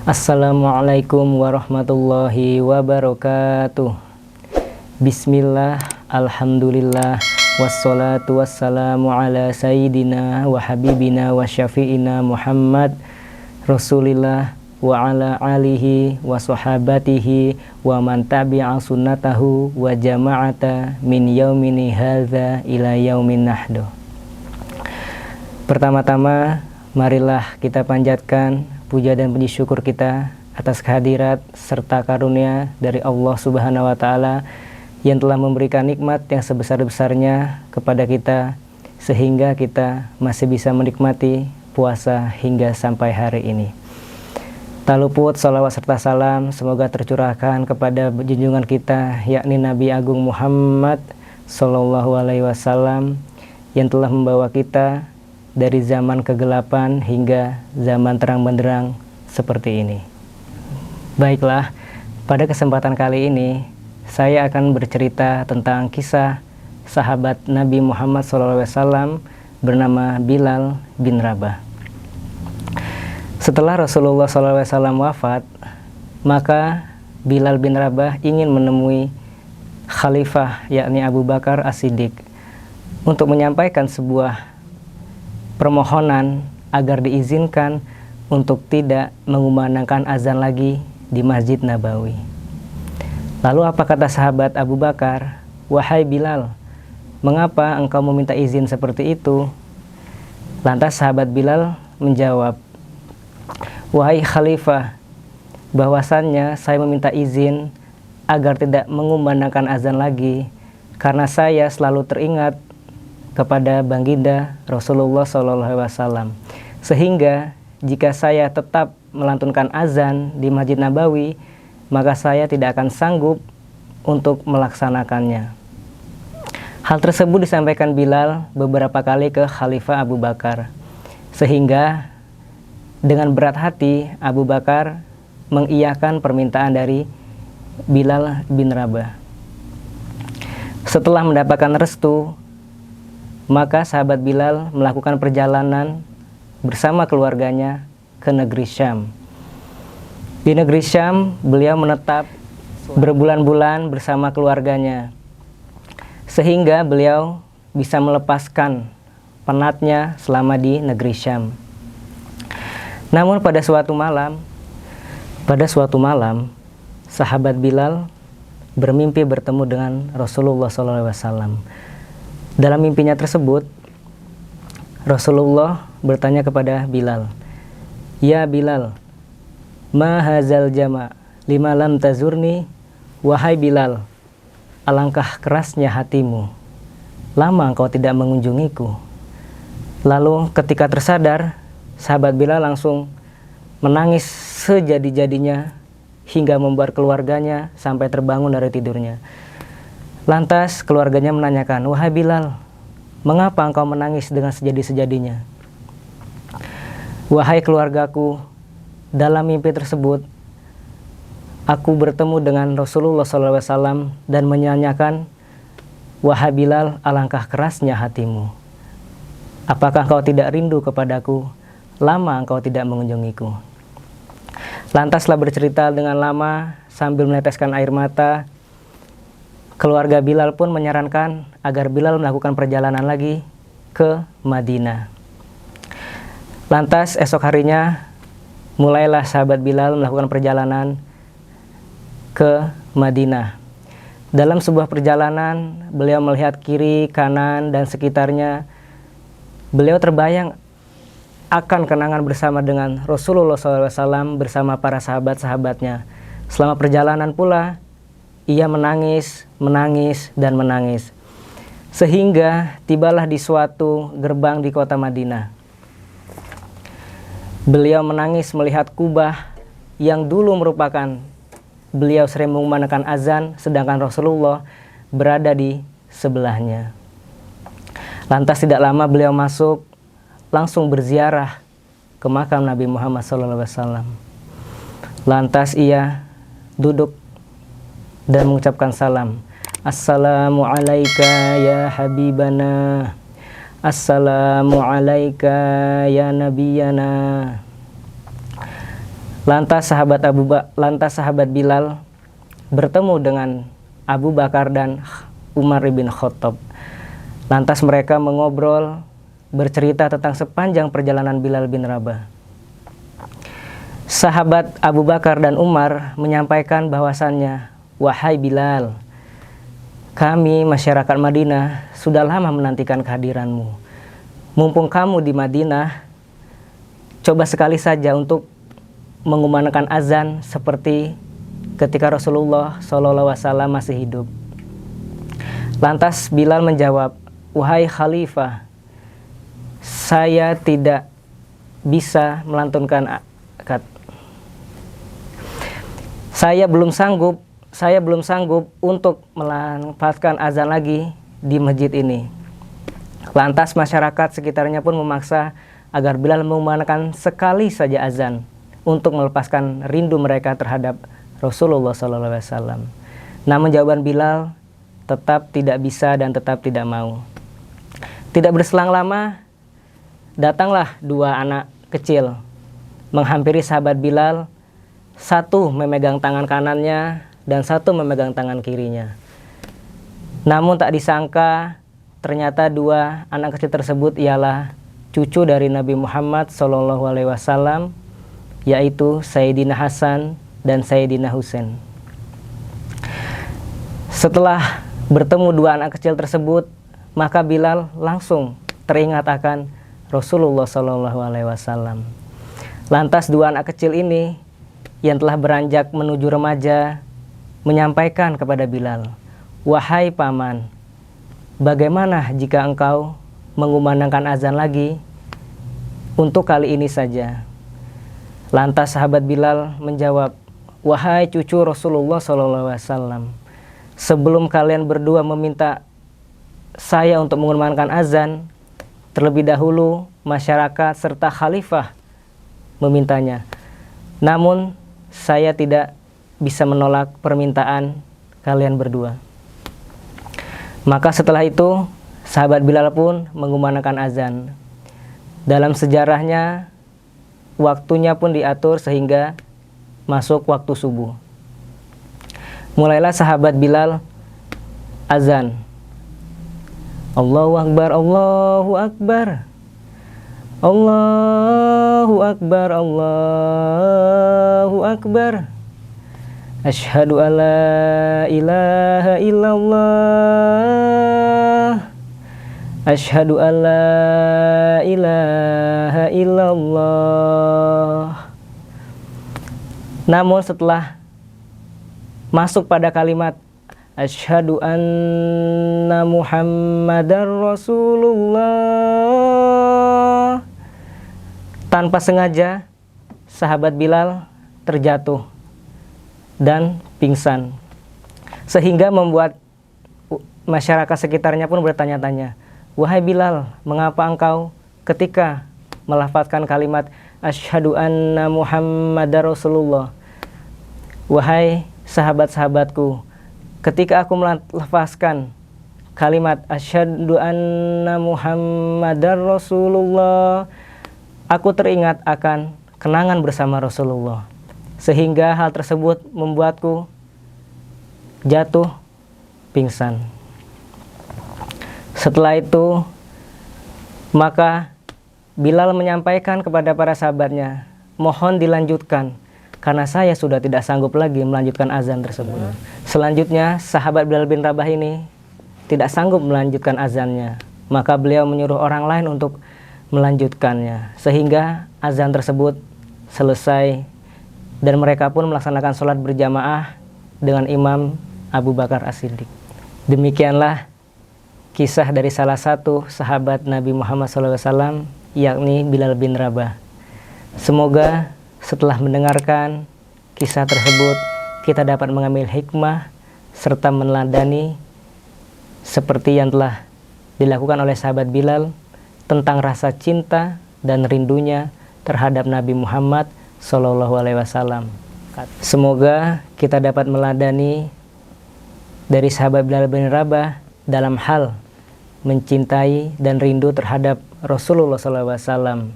Assalamualaikum warahmatullahi wabarakatuh. Bismillah, alhamdulillah, wassalatu wassalamu ala sayyidina wa habibina wa syafi'ina Muhammad Rasulillah wa ala alihi wa sahabatihi wa man tabi'a sunnatahu wa jama'ata min yaumini hadza ila yaumin nahdu. Pertama-tama, marilah kita panjatkan puja dan puji syukur kita atas kehadirat serta karunia dari Allah Subhanahu wa Ta'ala yang telah memberikan nikmat yang sebesar-besarnya kepada kita, sehingga kita masih bisa menikmati puasa hingga sampai hari ini. Tak luput salawat serta salam semoga tercurahkan kepada junjungan kita, yakni Nabi Agung Muhammad Sallallahu Alaihi Wasallam, yang telah membawa kita dari zaman kegelapan hingga zaman terang benderang seperti ini. Baiklah, pada kesempatan kali ini saya akan bercerita tentang kisah sahabat Nabi Muhammad SAW bernama Bilal bin Rabah. Setelah Rasulullah SAW wafat, maka Bilal bin Rabah ingin menemui Khalifah, yakni Abu Bakar As-Siddiq, untuk menyampaikan sebuah permohonan agar diizinkan untuk tidak mengumandangkan azan lagi di Masjid Nabawi. Lalu apa kata sahabat Abu Bakar? "Wahai Bilal, mengapa engkau meminta izin seperti itu?" Lantas sahabat Bilal menjawab, "Wahai Khalifah, bahwasannya saya meminta izin agar tidak mengumandangkan azan lagi karena saya selalu teringat kepada baginda Rasulullah SAW, sehingga jika saya tetap melantunkan azan di Masjid Nabawi, maka saya tidak akan sanggup untuk melaksanakannya." Hal tersebut disampaikan Bilal beberapa kali ke Khalifah Abu Bakar, sehingga dengan berat hati Abu Bakar mengiyakan permintaan dari Bilal bin Rabah. Setelah mendapatkan restu, maka sahabat Bilal melakukan perjalanan bersama keluarganya ke negeri Syam. Di negeri Syam, beliau menetap berbulan-bulan bersama keluarganya, sehingga beliau bisa melepaskan penatnya selama di negeri Syam. Namun pada suatu malam, sahabat Bilal bermimpi bertemu dengan Rasulullah SAW. Dalam mimpinya tersebut, Rasulullah bertanya kepada Bilal, "Ya Bilal, ma hazal jama' lima lam tazurni?" Wahai Bilal, alangkah kerasnya hatimu, lama engkau tidak mengunjungiku. Lalu ketika tersadar, sahabat Bilal langsung menangis sejadi-jadinya hingga membuat keluarganya sampai terbangun dari tidurnya. Lantas keluarganya menanyakan, "Wahai Bilal, mengapa engkau menangis dengan sejadi-sejadinya?" "Wahai keluargaku, dalam mimpi tersebut aku bertemu dengan Rasulullah SAW dan menyanyikan, 'Wahai Bilal, alangkah kerasnya hatimu. Apakah engkau tidak rindu kepadaku? Lama engkau tidak mengunjungiku.'" Lantaslah bercerita dengan lama sambil meneteskan air mata. Keluarga Bilal pun menyarankan agar Bilal melakukan perjalanan lagi ke Madinah. Lantas esok harinya mulailah sahabat Bilal melakukan perjalanan ke Madinah. Dalam sebuah perjalanan, beliau melihat kiri, kanan, dan sekitarnya. Beliau terbayang akan kenangan bersama dengan Rasulullah SAW bersama para sahabat-sahabatnya. Selama perjalanan pula, ia menangis, dan menangis. Sehingga tibalah di suatu gerbang di kota Madinah. Beliau menangis melihat Kubah yang dulu merupakan beliau sering mengumandangkan azan, sedangkan Rasulullah berada di sebelahnya. Lantas tidak lama beliau masuk, langsung berziarah ke makam Nabi Muhammad SAW. Lantas ia duduk dan mengucapkan salam. "Assalamu alayka ya habibana, assalamu alayka ya nabiyana." Lantas sahabat Bilal bertemu dengan Abu Bakar dan Umar bin Khattab. Lantas mereka mengobrol, bercerita tentang sepanjang perjalanan Bilal bin Rabah. Sahabat Abu Bakar dan Umar menyampaikan bahwasannya, "Wahai Bilal, kami masyarakat Madinah sudah lama menantikan kehadiranmu. Mumpung kamu di Madinah, coba sekali saja untuk mengumandangkan azan seperti ketika Rasulullah SAW masih hidup." Lantas Bilal menjawab, "Wahai Khalifah, saya tidak bisa melantunkan akad. Saya belum sanggup untuk melafazkan azan lagi di masjid ini." Lantas masyarakat sekitarnya pun memaksa agar Bilal mengumandangkan sekali saja azan untuk melepaskan rindu mereka terhadap Rasulullah SAW. Namun jawaban Bilal tetap tidak bisa dan tetap tidak mau. Tidak berselang lama, datanglah dua anak kecil menghampiri sahabat Bilal, satu memegang tangan kanannya dan satu memegang tangan kirinya. Namun tak disangka, ternyata dua anak kecil tersebut ialah cucu dari Nabi Muhammad SAW, yaitu Sayyidina Hasan dan Sayyidina Husain. Setelah bertemu dua anak kecil tersebut, maka Bilal langsung teringat akan Rasulullah SAW. Lantas dua anak kecil ini yang telah beranjak menuju remaja menyampaikan kepada Bilal, "Wahai paman, bagaimana jika engkau mengumandangkan azan lagi untuk kali ini saja?" Lantas sahabat Bilal menjawab, "Wahai cucu Rasulullah SAW, sebelum kalian berdua meminta saya untuk mengumandangkan azan, terlebih dahulu masyarakat serta khalifah memintanya. Namun saya tidak bisa menolak permintaan kalian berdua." Maka setelah itu sahabat Bilal pun mengumandangkan azan. Dalam sejarahnya, waktunya pun diatur sehingga masuk waktu subuh. Mulailah sahabat Bilal azan. Allahu Akbar, Allahu Akbar, Allahu Akbar, Allahu Akbar. Asyhadu alla ilaha illallah, asyhadu alla ilaha illallah. Namun setelah masuk pada kalimat asyhadu anna Muhammadar Rasulullah, tanpa sengaja sahabat Bilal terjatuh dan pingsan, sehingga membuat masyarakat sekitarnya pun bertanya-tanya, "Wahai Bilal, mengapa engkau ketika melafazkan kalimat asyhadu anna Muhammadar Rasulullah, wahai sahabat-sahabatku, ketika aku melafazkan kalimat asyhadu anna Muhammadar Rasulullah, aku teringat akan kenangan bersama Rasulullah, sehingga hal tersebut membuatku jatuh pingsan." Setelah itu, maka Bilal menyampaikan kepada para sahabatnya, "Mohon dilanjutkan, karena saya sudah tidak sanggup lagi melanjutkan azan tersebut." Selanjutnya, sahabat Bilal bin Rabah ini tidak sanggup melanjutkan azannya. Maka beliau menyuruh orang lain untuk melanjutkannya, sehingga azan tersebut selesai dan mereka pun melaksanakan sholat berjamaah dengan Imam Abu Bakar As-Siddiq. Demikianlah kisah dari salah satu sahabat Nabi Muhammad SAW, yakni Bilal bin Rabah. Semoga setelah mendengarkan kisah tersebut, kita dapat mengambil hikmah serta meneladani seperti yang telah dilakukan oleh sahabat Bilal tentang rasa cinta dan rindunya terhadap Nabi Muhammad SAW. Semoga kita dapat meneladani dari sahabat Bilal bin Rabah dalam hal mencintai dan rindu terhadap Rasulullah SAW,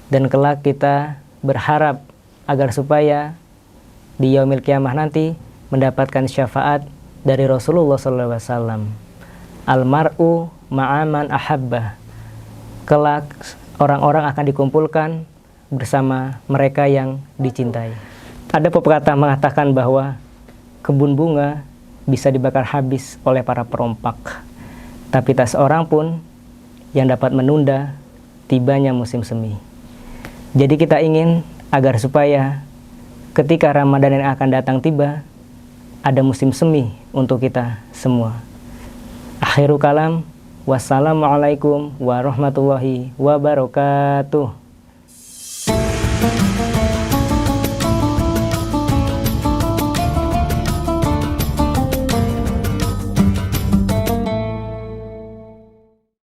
dan kelak kita berharap agar supaya di yaumil kiamah nanti mendapatkan syafaat dari Rasulullah SAW. Almar'u ma'aman ahabba. Kelak orang-orang akan dikumpulkan bersama mereka yang dicintai. Ada pepatah mengatakan bahwa kebun bunga bisa dibakar habis oleh para perompak, tapi tak seorang pun yang dapat menunda tibanya musim semi. Jadi kita ingin agar supaya ketika Ramadan yang akan datang tiba, ada musim semi untuk kita semua. Akhirul kalam, wassalamualaikum warahmatullahi wabarakatuh.